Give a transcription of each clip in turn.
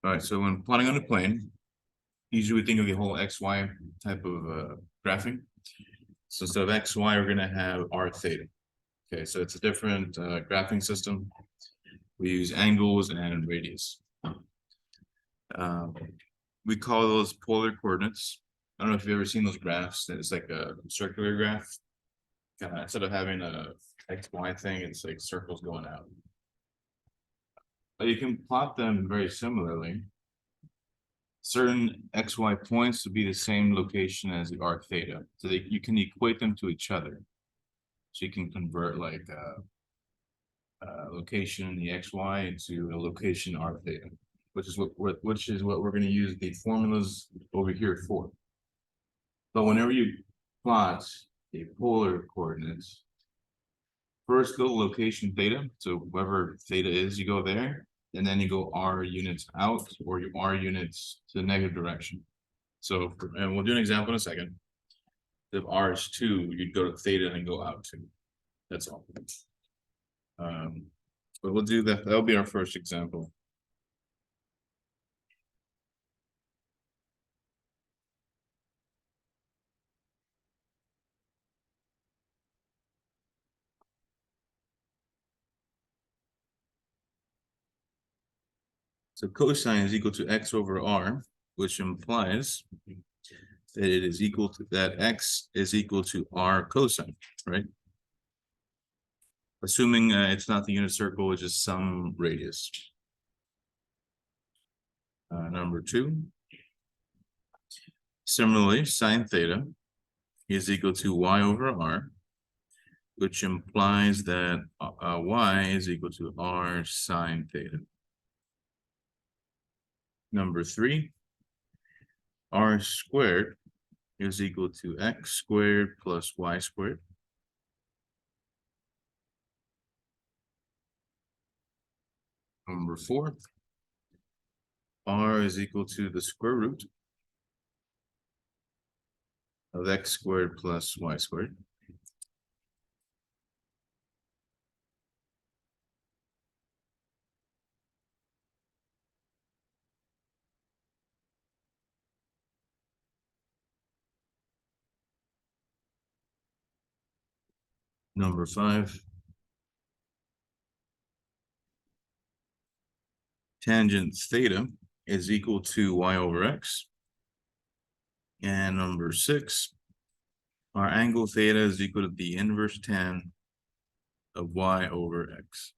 All right, so when plotting on a plane, usually we think of the whole XY type of graphing. So instead of XY, we're gonna have R theta. Okay, so it's a different graphing system. We use angles and radius. Um, we call those polar coordinates. I don't know if you've ever seen those graphs. It's like a circular graph. Instead of having a XY thing, it's like circles going out. But you can plot them very similarly. Certain XY points would be the same location as the arc theta. So you can equate them to each other. So you can convert like location in the XY into a location arc theta, which is what we're going to use the formulas over here for. But whenever you plot a polar coordinates, first go location theta. So wherever theta is, you go there, and then you go R units out or you R units to the negative direction. So, and we'll do an example in a second. If R is 2, you'd go to theta and go out 2. That's all. But we'll do that. That'll be our first example. So cosine is equal to x over r, which implies that it is equal to that x is equal to r cosine, right? Assuming it's not the unit circle, which is some radius. Number 2. Similarly, sine theta is equal to y over r, which implies that y is equal to r sine theta. Number 3, r squared is equal to x squared plus y squared. Number 4, r is equal to the square root of x squared plus y squared. Number 5, tangent theta is equal to y over x. And number 6, our angle theta is equal to the inverse tan of y over x.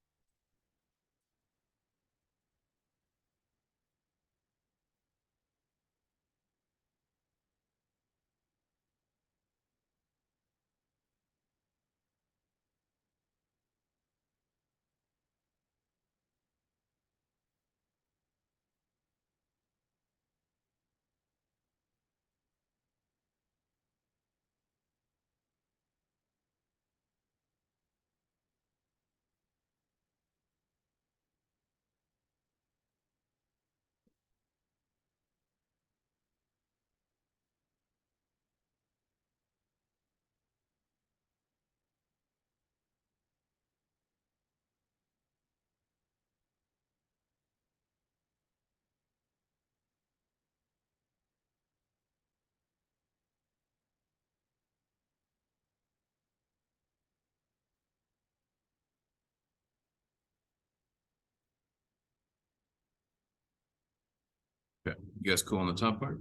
Okay, you guys cool on the top part?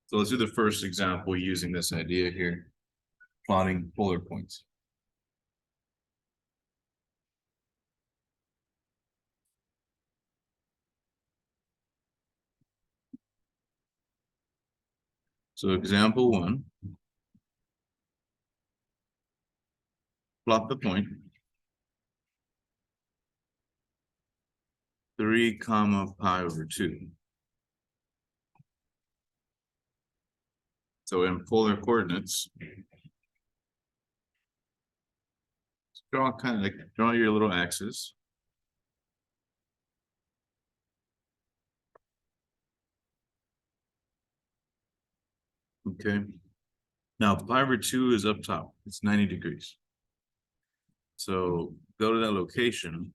So let's do the first example using this idea here, plotting polar points. So example 1, plot the point 3 comma pi over 2. So in polar coordinates, draw your little axis. Okay. Now pi over 2 is up top. It's 90 degrees. So go to that location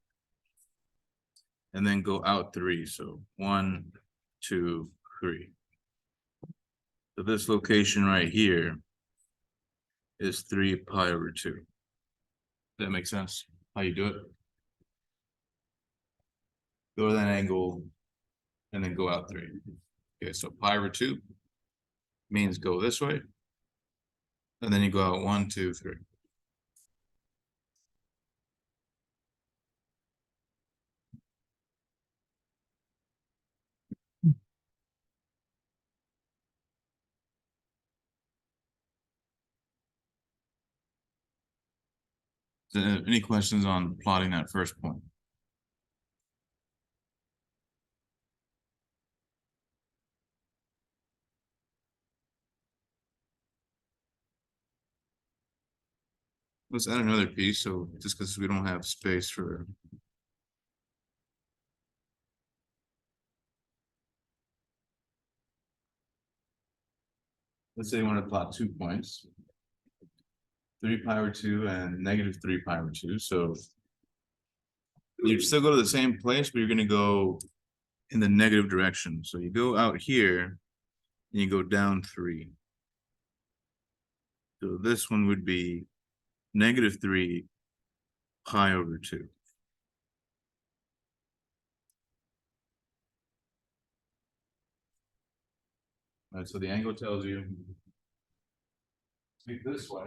and then go out 3. So 1, 2, 3. So this location right here is 3 pi over 2. Does that make sense? How you do it? Go to that angle and then go out 3. Okay, so pi over 2 means go this way. And then you go out 1, 2, 3. Any questions on plotting that first point? Let's add another piece. So just because we don't have space for. Let's say you want to plot 2 points. 3 pi over 2 and negative 3 pi over 2. So you still go to the same place, but you're going to go in the negative direction. So you go out here and you go down 3. So this one would be negative 3 pi over 2. All right, so the angle tells you speak this way,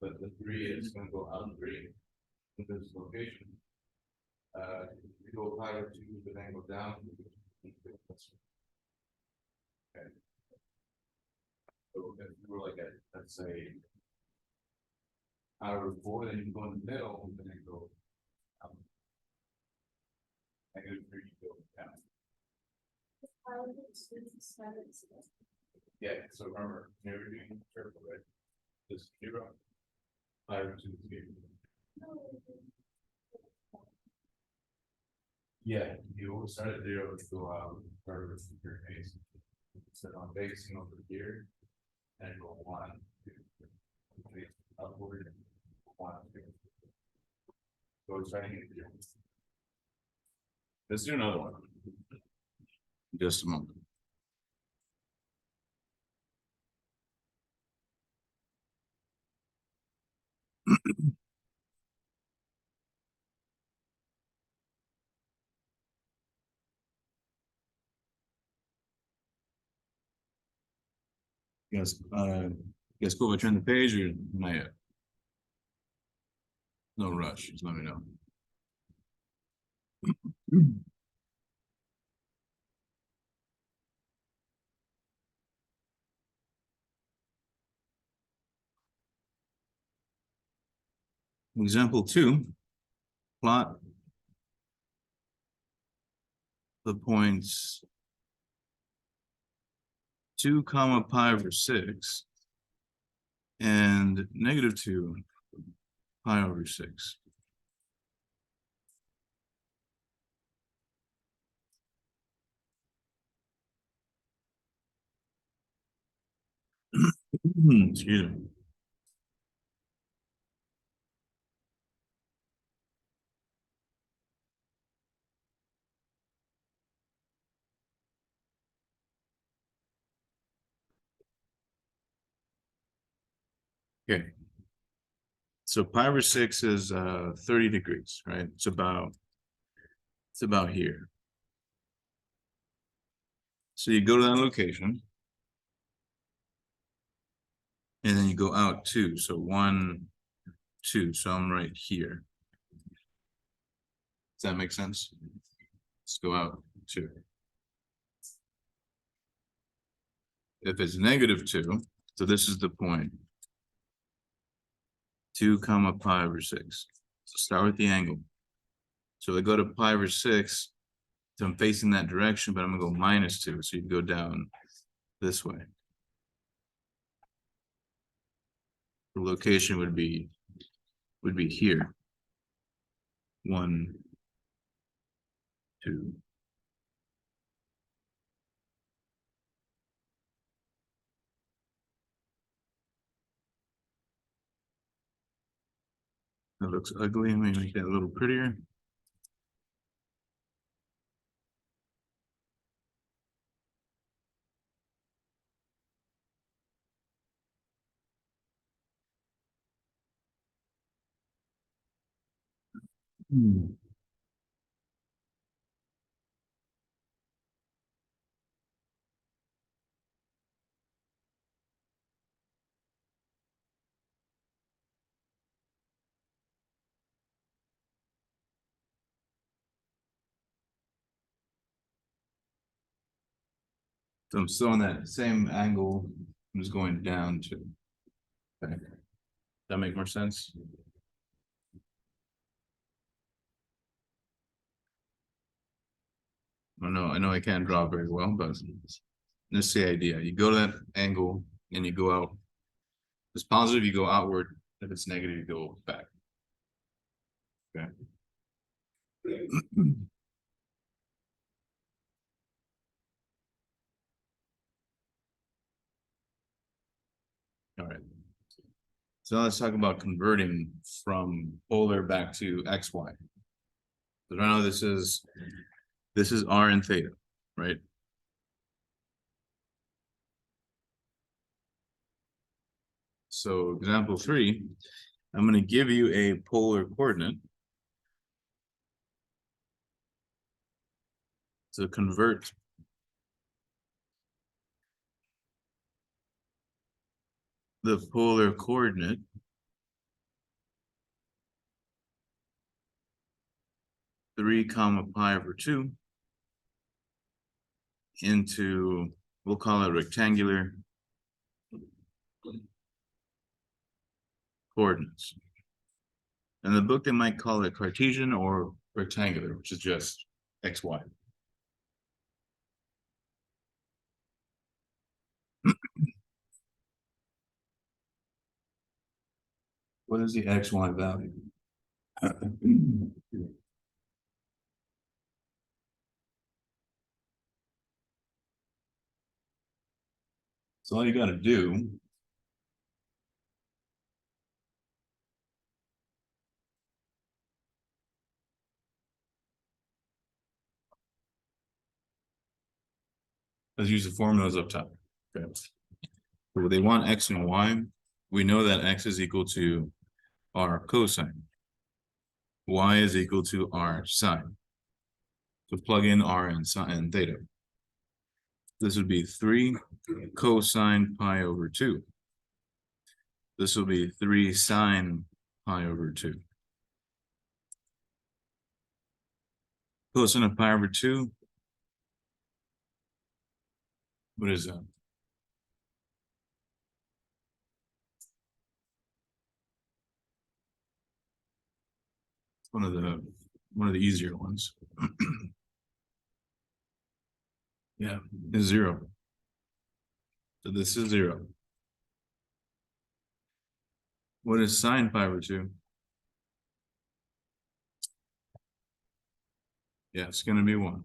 but the 3 is going to go out 3 in this location. You go pi over 2, the angle down. Okay. So if you were like at, let's say, pi over 4, then you can go in the middle, and then go out. Negative 3, you go down. Yeah, so remember, never being careful, right? This 0, pi over 2 is 0. Yeah, you always start at 0 to go out further from your base. So I'm basing over here and go 1, 2, 3, upward, 1, 2. So it's starting at 0. Let's do another one. Just a moment. Yes, guys, cool. I turn the page or not yet? No rush. Just let me know. Example 2, plot the points 2 comma pi over 6 and negative 2 pi over 6. Excuse me. Okay. So pi over 6 is 30 degrees, right? It's about here. So you go to that location and then you go out 2. So 1, 2. So I'm right here. Does that make sense? Let's go out 2. If it's negative 2, so this is the point. 2 comma pi over 6. So start with the angle. So I go to pi over 6. So I'm facing that direction, but I'm gonna go minus 2. So you go down this way. The location would be here. 1, 2. That looks ugly. Let me make that a little prettier. So I'm still on that same angle. I'm just going down to. Okay. That make more sense? I know I can't draw very well, but that's the idea. You go to that angle and you go out. If it's positive, you go outward. If it's negative, you go back. Okay. All right. So now let's talk about converting from polar back to XY. So right now this is R and theta, right? So example 3, I'm going to give you a polar coordinate to convert the polar coordinate three comma pi over 2 into, we'll call it rectangular coordinates. In the book, they might call it Cartesian or rectangular, which is just XY. What is the XY value? So all you got to do is use the formulas up top. Okay. So they want X and Y. We know that X is equal to R cosine. Y is equal to R sine. So plug in R and sine and theta. This would be 3 cosine pi over 2. This will be 3 sine pi over 2. Cosine of pi over 2. What is that? One of the easier ones. Yeah, is 0. So this is 0. What is sine pi over 2? Yeah, it's going to be 1.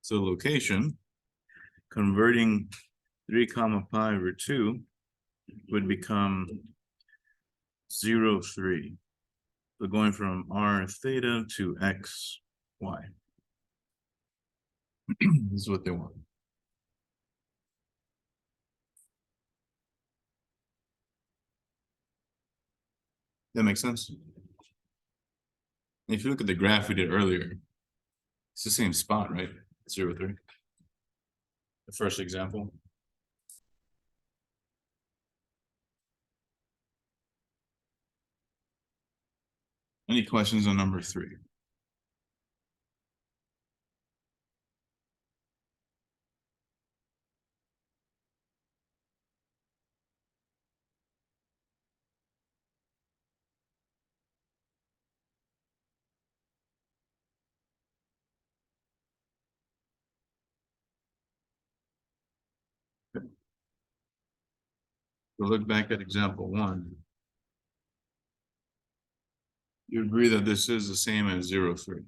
So location, converting 3 comma pi over 2 would become 0, 3. So going from R theta to X, Y. This is what they want. That makes sense? If you look at the graph we did earlier, it's the same spot, right? 0, 3. The first example. Any questions on number 3? We'll look back at example 1. You agree that this is the same as 0, 3,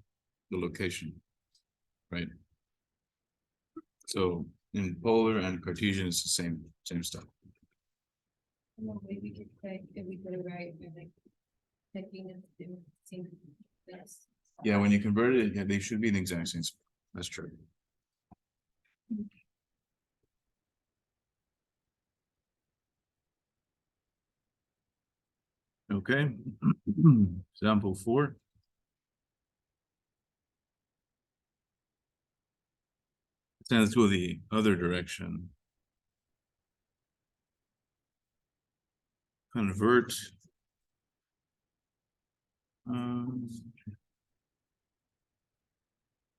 the location, right? So in polar and Cartesian, it's the same stuff. Well, maybe we could say if we put it right, I think checking and seeing this. Yeah, when you convert it, yeah, they should be the exact same. That's true. Okay. Example 4. Let's go the other direction. Convert. Um,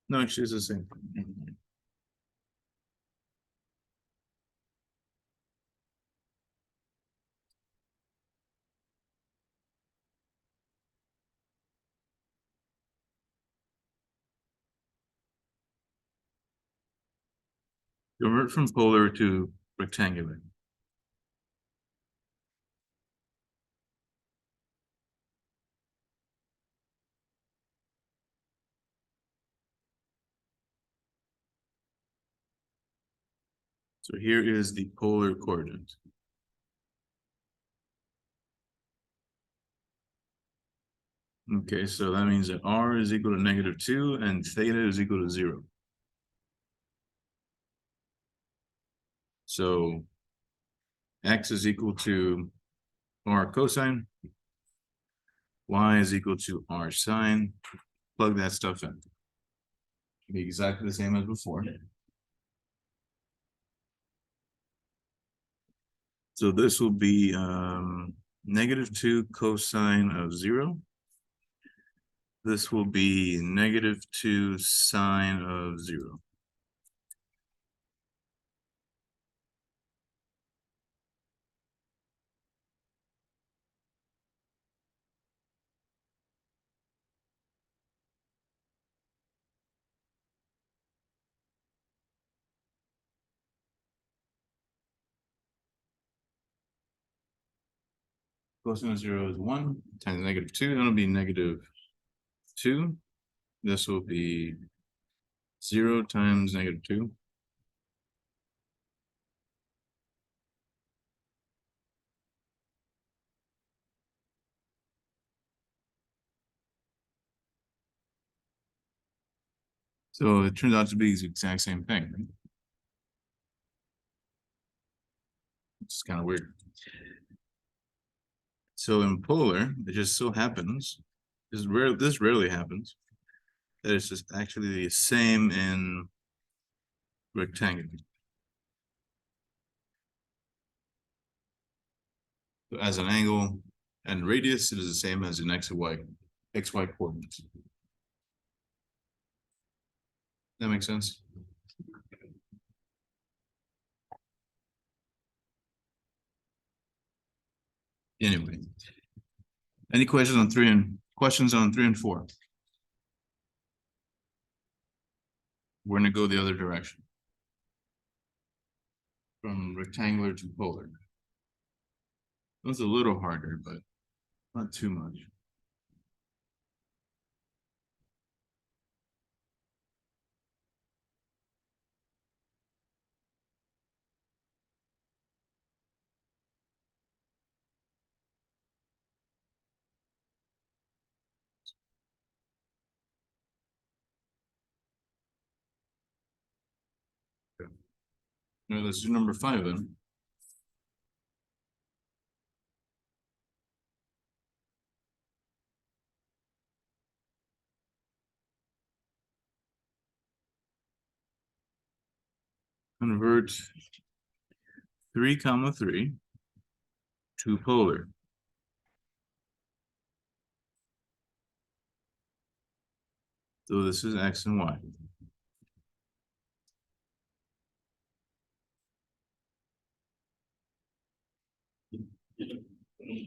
no, actually, it's the same. Convert from polar to rectangular. So here is the polar coordinate. Okay, so that means that r is equal to -2 and theta is equal to 0. So x is equal to r cosine, y is equal to r sine. Plug that stuff in. Be exactly the same as before. So this will be -2 cosine of 0. This will be -2 sine of 0. Cosine of 0 is 1 times -2. That'll be -2. This will be 0 times -2. So it turns out to be the exact same thing. It's kind of weird. So in polar, it just so happens, this rarely happens, that it's just actually the same in rectangular. So as an angle and radius, it is the same as an XY coordinates. That makes sense? Anyway, any questions on 3 and 4? We're gonna go the other direction. From rectangular to polar. That's a little harder, but not too much. Now let's do number 5 then. Convert 3, 3 to polar. So this is X and Y.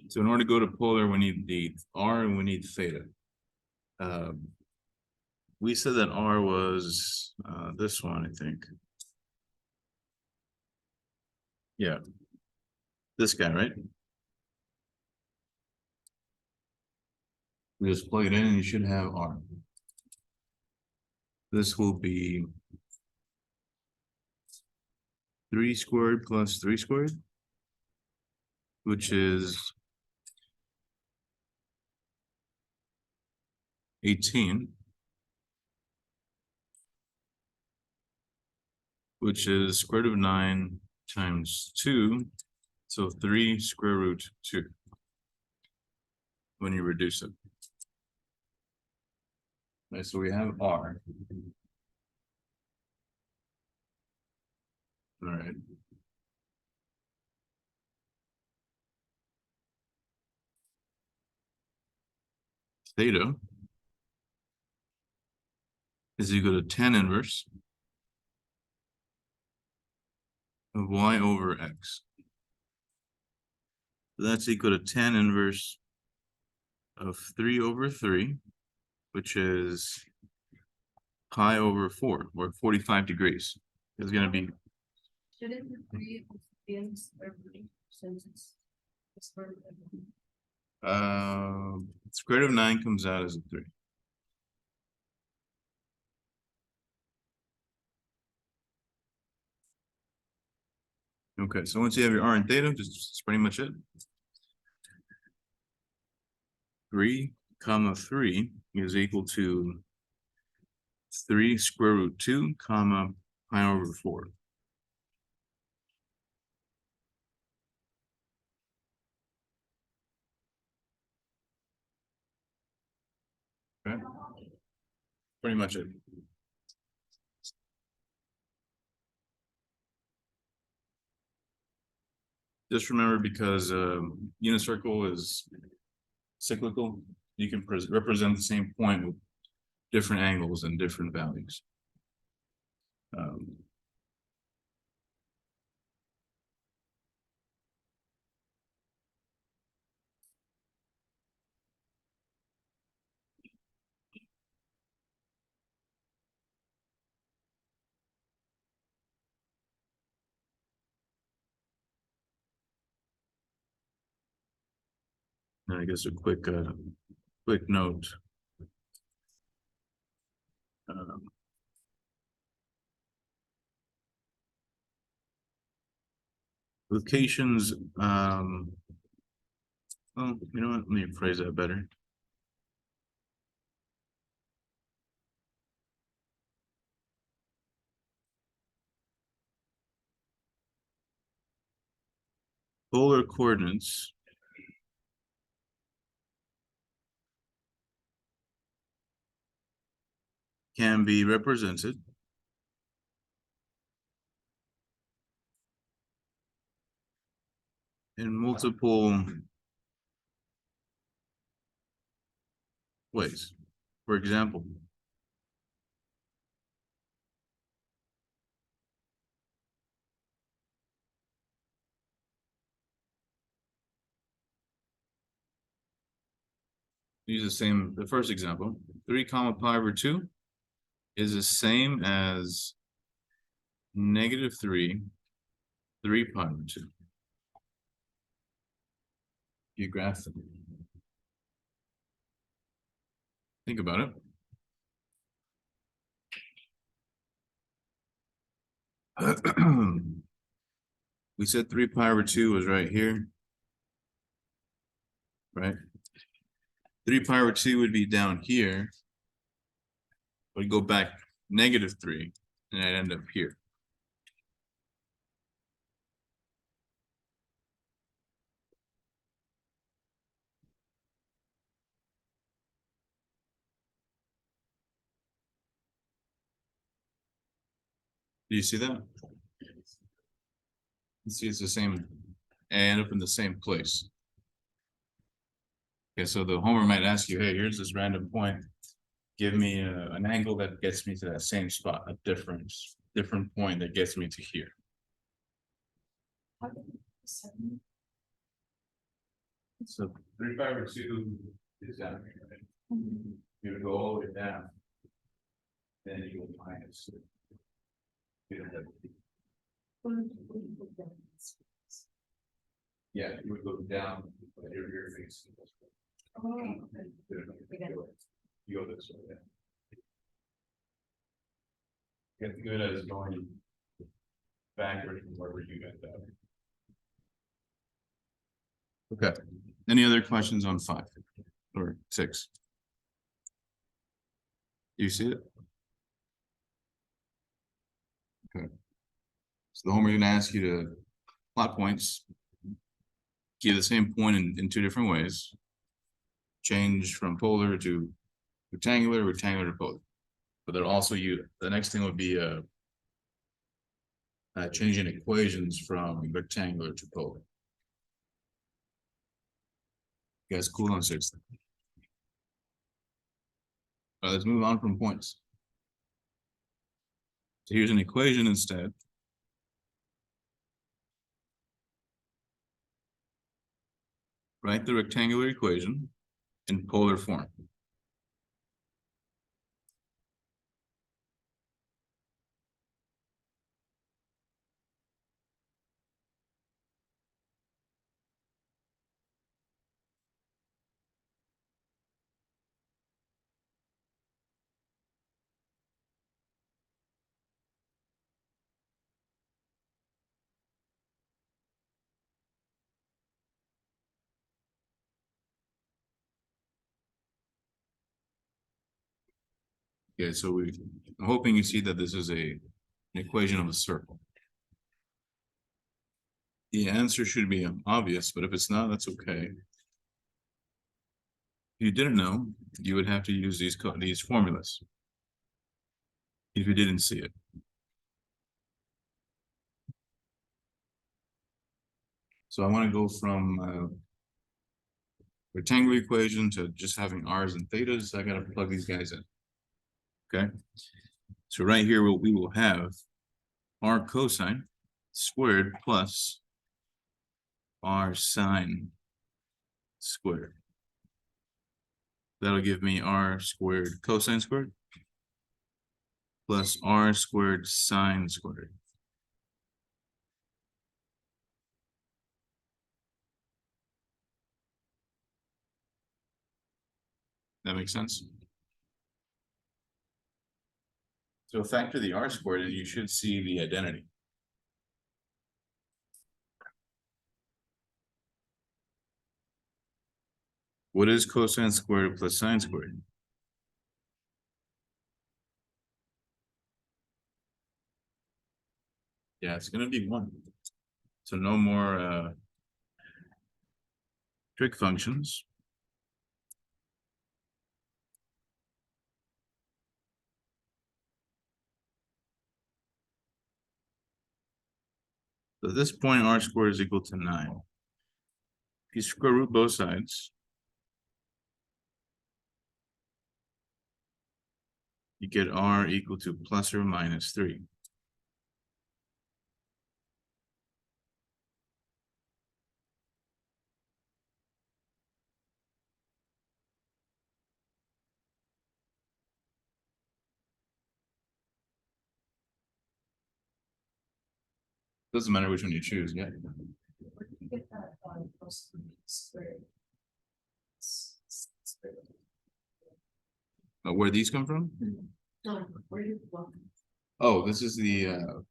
So in order to go to polar, we need the R and we need theta. We said that R was this one, I think. Yeah. This guy, right? We just plug it in and you should have R. This will be 3 squared plus 3 squared, which is 18, which is square root of 9 times 2, so 3 square root 2 when you reduce it. Right, so we have R. All right. Theta is equal to tan inverse of y over x. So that's equal to tan inverse of 3 over 3, which is pi over 4, or 45 degrees. It's going to be Shouldn't the three be in the square root since it's the square root of square root of 9 comes out as a 3. Okay, so once you have your R and theta, that's pretty much it. 3 comma 3 is equal to 3 square root 2 comma pi over 4. Okay. Pretty much it. Just remember, because unit circle is cyclical, you can represent the same point with different angles and different values. And I guess a quick note. Locations, well, you know what, let me phrase that better. Polar coordinates can be represented in multiple ways. For example, use the first example, 3 comma pi over 2 is the same as negative 3 pi over 2. You graph them. Think about it. We said 3 pi over 2 was right here, right? 3 pi over 2 would be down here. We'd go back negative 3, and I'd end up here. Do you see that? You see, it's the same, and end up in the same place. Okay, so the homework might ask you, hey, here's this random point. Give me an angle that gets me to that same spot, a different point that gets me to here. So 3 pi over 2 is down here, right? You would go all the way down. Then you go minus. Yeah, you would go down, but your face. You go this way, yeah. You have to go as going backward from wherever you got that. Okay, any other questions on 5 or 6? Do you see it? Okay. So the homework gonna ask you to plot points. Give the same point in 2 different ways. Change from polar to rectangular, rectangular to polar. But then also the next thing would be changing equations from rectangular to polar. You guys cool on 6? Let's move on from points. So here's an equation instead. Write the rectangular equation in polar form. Okay, so I'm hoping you see that this is an equation of a circle. The answer should be obvious, but if it's not, that's okay. If you didn't know, you would have to use these formulas if you didn't see it. So I want to go from rectangular equation to just having r's and thetas. I got to plug these guys in. Okay. So right here, we will have r cosine squared plus r sine squared. That'll give me r squared cosine squared plus r squared sine squared. That makes sense? So factor the r squared and you should see the identity. What is cosine squared plus sine squared? Yeah, it's gonna be 1. So no more trig functions. So at this point, r squared is equal to 9. If you square root both sides, you get r equal to plus or minus 3. Doesn't matter which one you choose, yeah. Where did you get that plus squared? Where these come from? No, where did you? Oh, this is the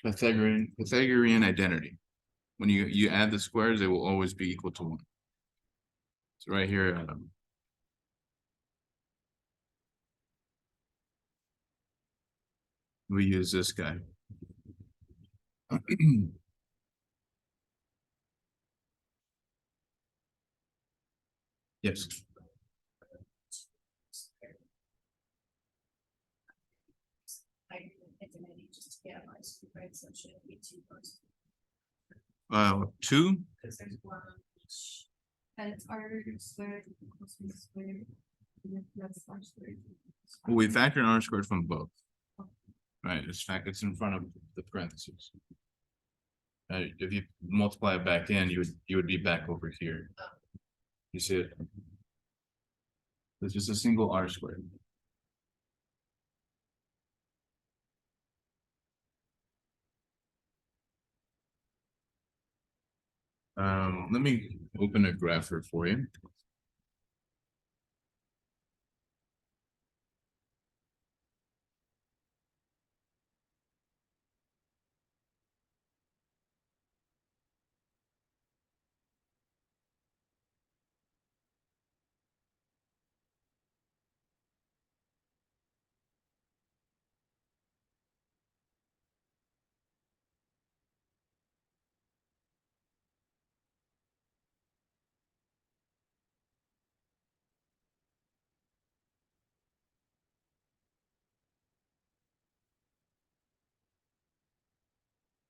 Pythagorean identity. When you add the squares, they will always be equal to 1. So right here, we use this guy. Yes. Just to get my squared, so it shouldn't be 2 plus. 2. Because there's 1 on each. And it's r squared equals b squared. And then that's r squared. We factor in r squared from both. Right, it's in front of the parentheses. If you multiply it back in, you would be back over here. You see it? It's just a single r squared. Let me open a grapher for you.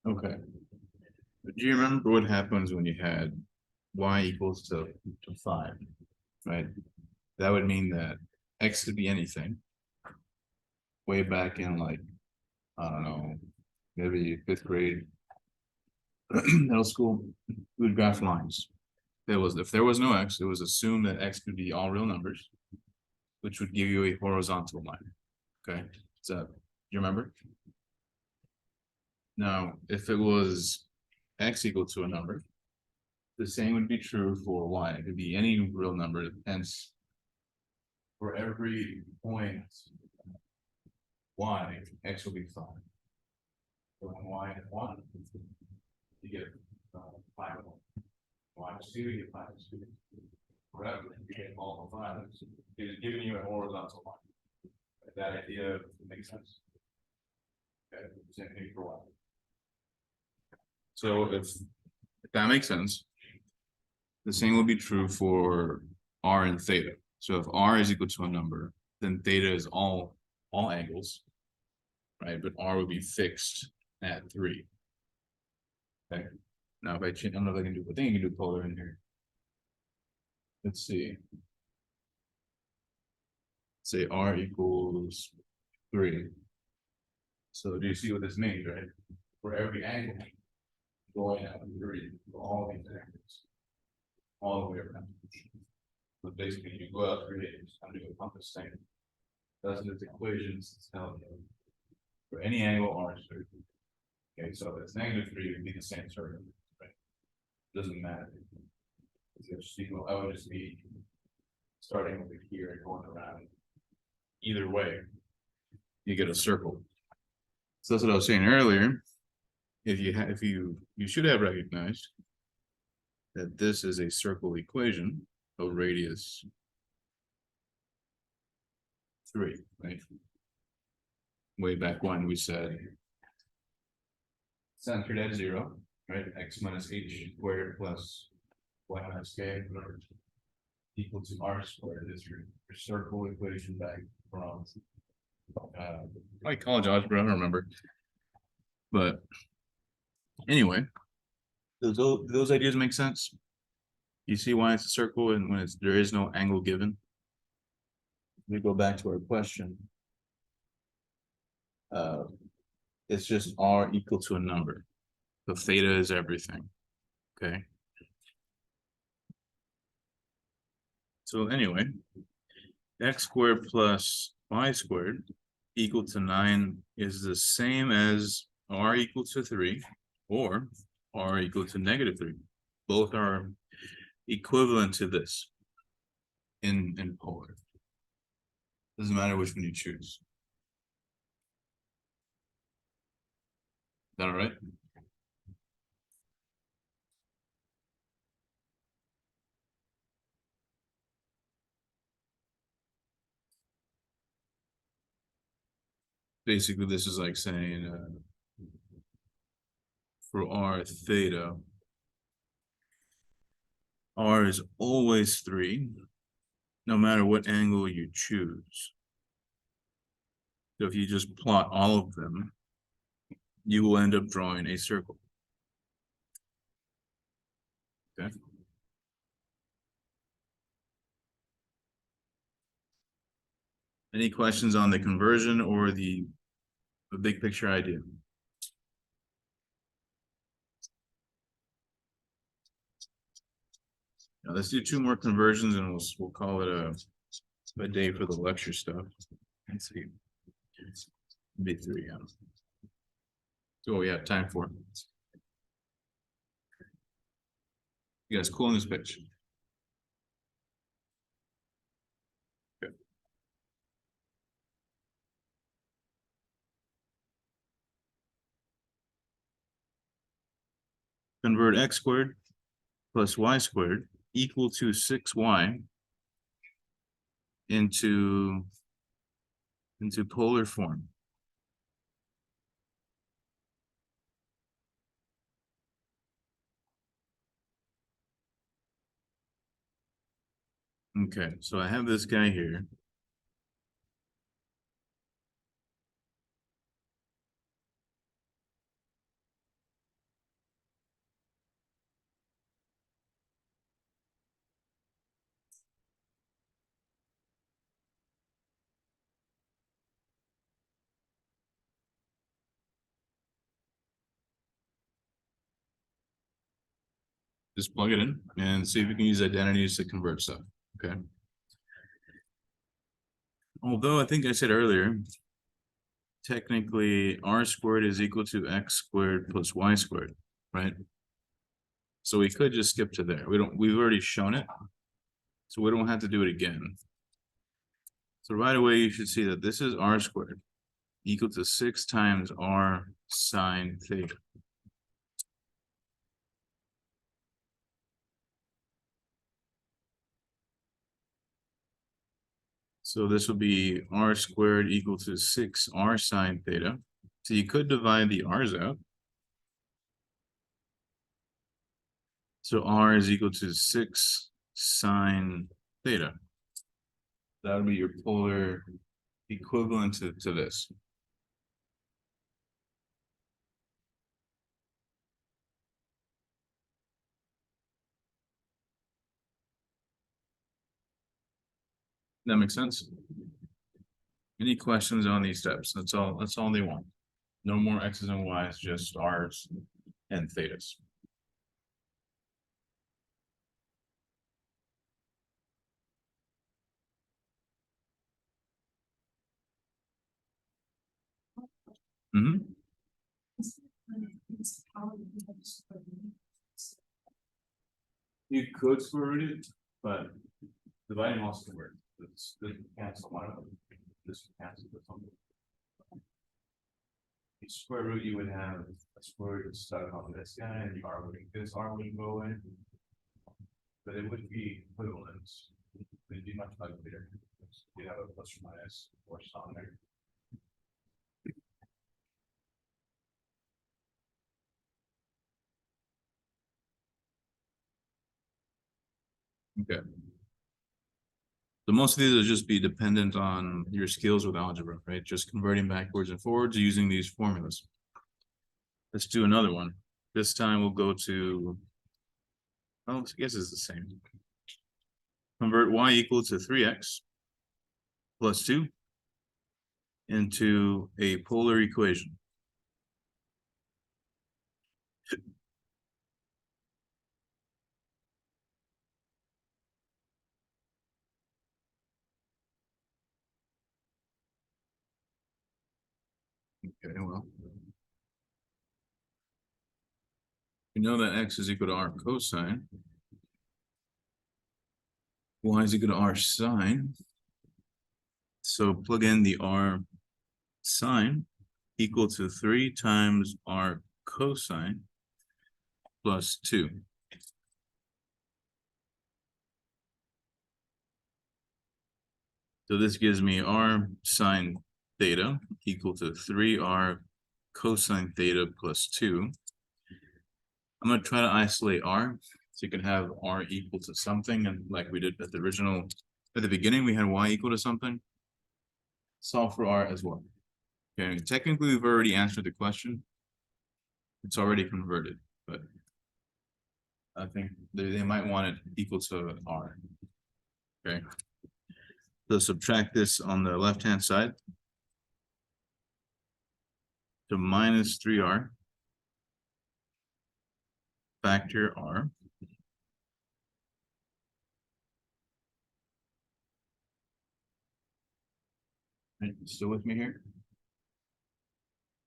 Okay. Do you remember what happens when you had y equals to 5, right? That would mean that x could be anything. Way back in like, I don't know, maybe 5th grade, middle school, we would graph lines. If there was no x, it was assumed that x could be all real numbers, which would give you a horizontal line. Okay, so you remember? Now, if it was x equal to a number, the same would be true for y. It could be any real number, hence for every point y, x will be 5. So when y is 1, you get 5. Y is 2, you get 5. Whatever, you get all 5. It is giving you a horizontal line. That idea makes sense. Okay, same thing for y. So if that makes sense, the same will be true for r and theta. So if r is equal to a number, then theta is all angles, right? But r will be fixed at 3. Okay. Now if I change, I don't know if I can do. I think you can do polar in here. Let's see. Say r equals 3. So do you see what this means, right? For every angle going out 3 for all these angles, all the way around. So basically, you go out 3 angles, I'm doing a compass thing. That's its equations. It's telling you for any angle r is 3. Okay, so if it's -3, it would be the same circle, right? Doesn't matter. It's just equal. I would just be starting over here and going around. Either way, you get a circle. So that's what I was saying earlier. If you should have recognized that this is a circle equation of radius 3, right? Way back when we said centered at 0, right? X minus h squared plus y minus k equal to r squared is your circle equation back from like college algebra, I don't remember. But anyway, those ideas make sense. You see why it's a circle and when there is no angle given. We go back to our question. It's just r equal to a number. So theta is everything. Okay. So anyway, x squared plus y squared equal to 9 is the same as r equal to 3 or r equal to -3. Both are equivalent to this in polar. Doesn't matter which one you choose. Is that all right? Basically, this is like saying for r theta, r is always 3, no matter what angle you choose. So if you just plot all of them, you will end up drawing a circle. Okay. Any questions on the conversion or the big picture idea? Now let's do 2 more conversions and we'll call it a day for the lecture stuff. Let's see. Maybe 3, yeah. So what we have time for. You guys cool in this pitch? Okay. Convert x squared plus y squared equal to 6y into polar form. Okay, so I have this guy here. just plug it in and see if you can use identities to convert stuff, okay? Although I think I said earlier, technically r squared is equal to x squared plus y squared, right? So we could just skip to there. We've already shown it, so we don't have to do it again. So right away, you should see that this is r squared equal to 6 times r sine theta. So this will be r squared equal to 6 r sine theta. So you could divide the r's out. So r is equal to 6 sine theta. That would be your polar equivalent to this. That makes sense? Any questions on these steps? That's all they want. No more x's and y's, just r's and thetas. Mm-hmm. You could square root it, but dividing also can work. This cancel one of them. This cancel the something. The square root, you would have a square root stuck on this guy, and the r wouldn't go away. But it would be equivalent. It'd be much uglier. You have a plus or minus or on there. Okay. So most of these will just be dependent on your skills with algebra, right? Just converting backwards and forwards using these formulas. Let's do another one. This time we'll go to, well, I guess it's the same. Convert y equal to 3x plus 2 into a polar equation. Okay, well. We know that x is equal to r cosine. Y is equal to r sine. So plug in the r sine equal to 3 times r cosine plus 2. So this gives me r sine theta equal to 3r cosine theta plus 2. I'm going to try to isolate r, so you can have r equal to something, and like we did at the beginning, we had y equal to something. Solve for r as well. Okay, technically we've already answered the question. It's already converted, but I think they might want it equal to r. Okay. So subtract this on the left-hand side to minus 3r factor r. Right, still with me here?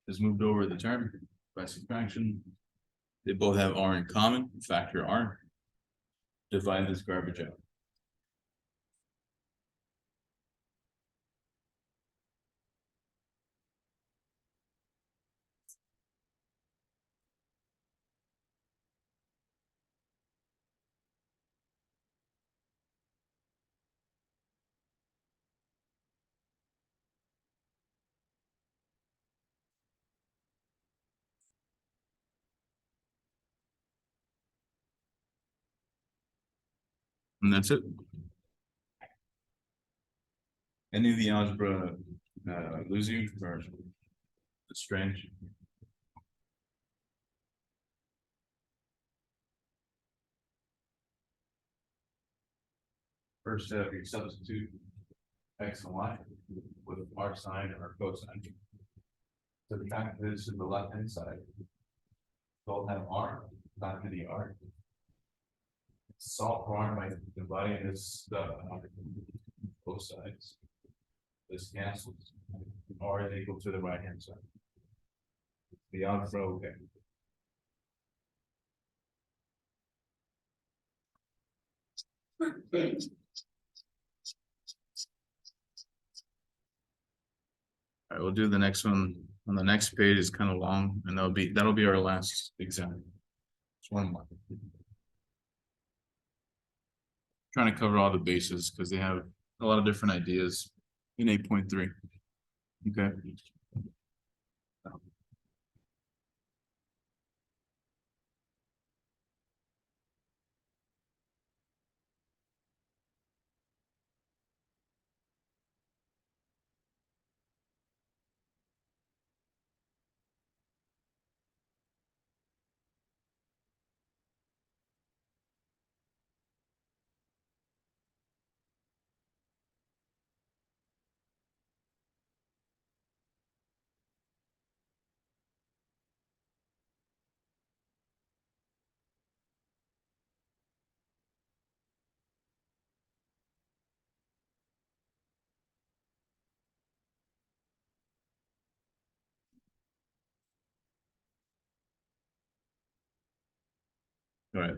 Just moved over the term by subtraction. They both have r in common, factor r. Divide this garbage out. And that's it. Any of the algebra lose you, or it's strange? First step, you substitute x and y with r sine or cosine. So the fact that this is the left hand side. Both have r, back to the r. solve for R by dividing this stuff on both sides. This cancels. R is equal to the right hand side. The odds are okay. All right, we'll do the next one on the next page. Is kind of long, and that'll be our last exam. It's one more. Trying to cover all the bases because they have a lot of different ideas in 8.3. Okay. All right.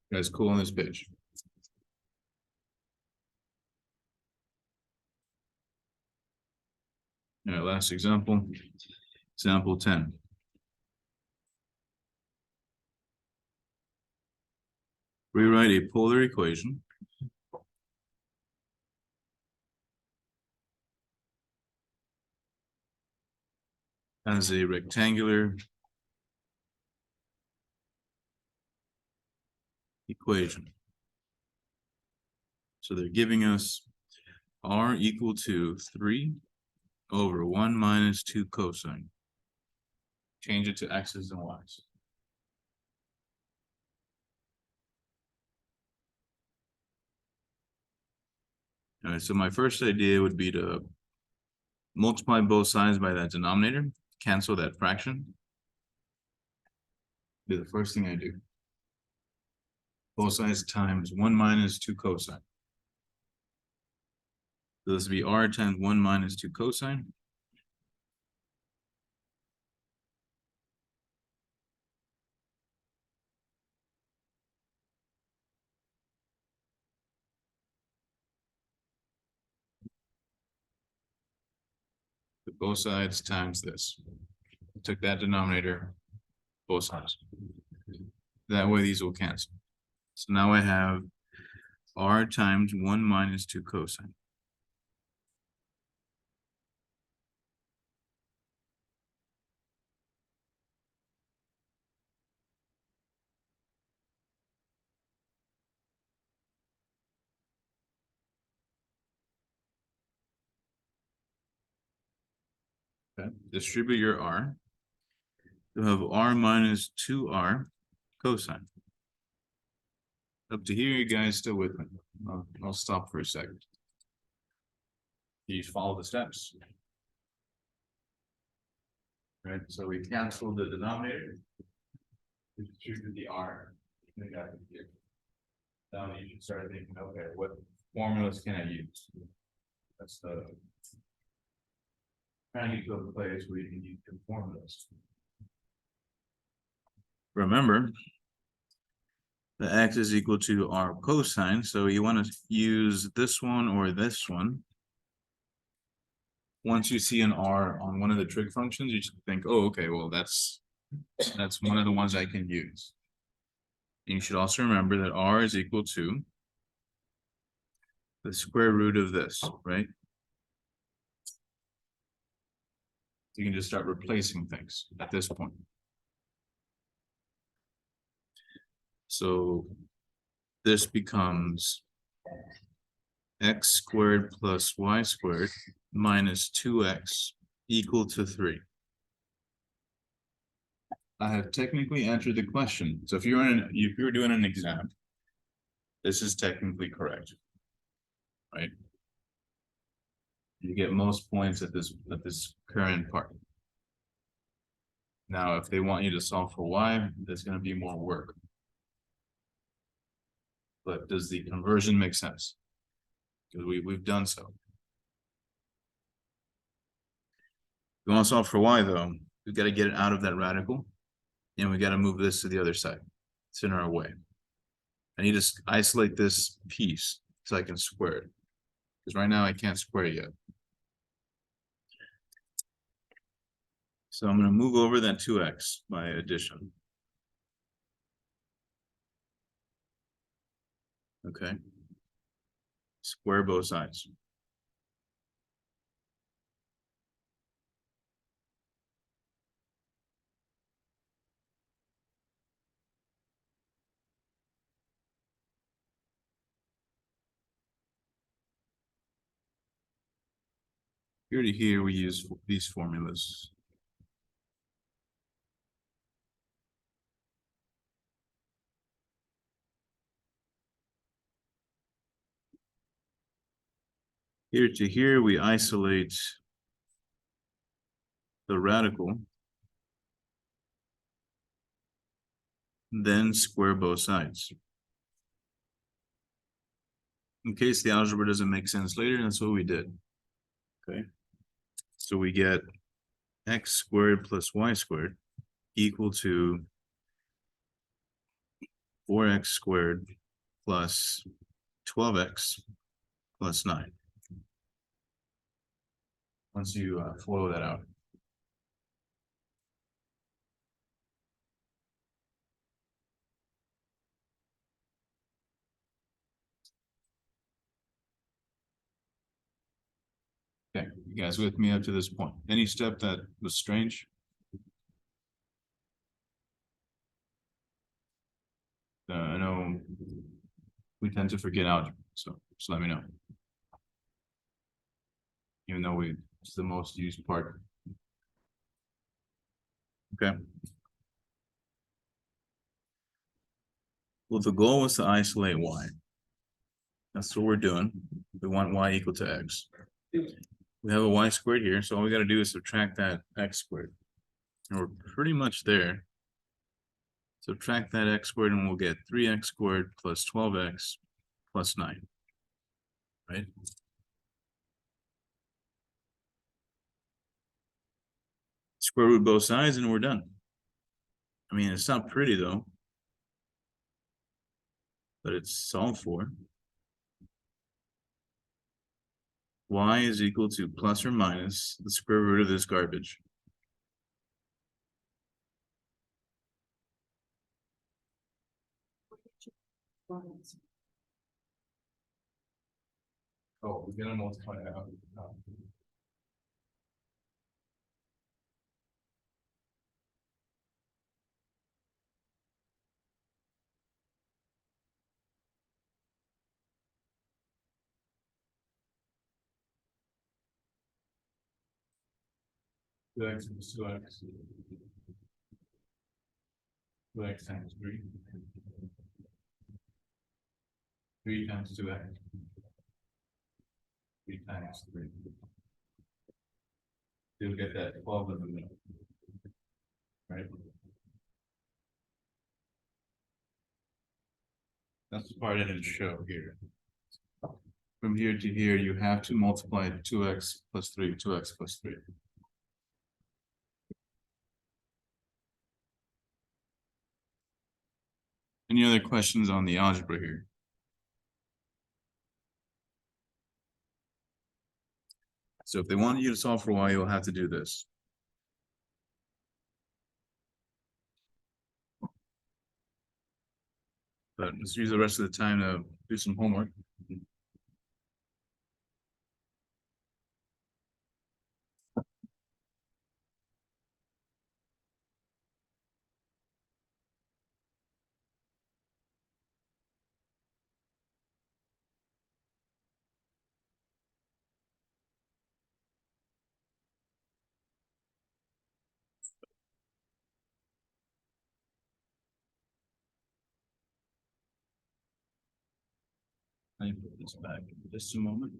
You guys cool on this page? All right, last example. Example 10. Rewrite a polar equation as a rectangular equation. So they're giving us R equal to 3 over 1 minus 2 cosine. Change it to X's and Y's. All right, so my first idea would be to multiply both sides by that denominator, cancel that fraction. Be the first thing I do. Both sides times 1 minus 2 cosine. So this would be R times 1 minus 2 cosine. Both sides times this. Took that denominator, both sides. That way these will cancel. So now I have R times 1 minus 2 cosine. Okay. Distribute your R. You have R minus 2R cosine. Up to here, you guys still with me? I'll stop for a second. You follow the steps. Right, so we cancel the denominator. We distribute the R. We got it here. Now you should start thinking, okay, what formulas can I use? That's the trying to get to a place where you can use the formulas. Remember, the X is equal to R cosine, so you want to use this one or this one. Once you see an R on one of the trig functions, you should think, oh, okay, well, that's one of the ones I can use. And you should also remember that R is equal to the square root of this, right? You can just start replacing things at this point. So this becomes x squared plus y squared minus 2x equal to 3. I have technically answered the question. So if you're doing an exam, this is technically correct, right? You get most points at this current part. Now, if they want you to solve for y, there's going to be more work. But does the conversion make sense? Because we've done so. We want to solve for y though, we've got to get it out of that radical, and we got to move this to the other side. It's in our way. I need to isolate this piece so I can square it. Because right now I can't square it yet. So I'm going to move over that 2x by addition. Okay. Square both sides. Here to here, we use these formulas. Here to here, we isolate the radical, then square both sides. In case the algebra doesn't make sense later, that's what we did. Okay. So we get x squared plus y squared equal to 4x squared plus 12x plus 9. Once you flow that out. Okay, you guys with me up to this point? Any step that was strange? I know we tend to forget algebra, so just let me know. Even though it's the most used part. Okay. Well, the goal was to isolate y. That's what we're doing. We want y equal to x. We have a y squared here, so all we got to do is subtract that x squared. And we're pretty much there. Subtract that x squared and we'll get 3x squared plus 12x plus 9. Right? Square root both sides and we're done. I mean, it's not pretty though, but it's solved for. Y is equal to plus or minus the square root of this garbage. Oh, we're gonna multiply it out. Two x equals 2x. 2x times 3. 3 times 2x. 3 times 3. You'll get that 12 in the middle. Right? That's the part I didn't show here. From here to here, you have to multiply 2x plus 3, 2x plus 3. Any other questions on the algebra here? So if they wanted you to solve for y, you'll have to do this. But let's use the rest of the time to do some homework. Let me put this back in just a moment.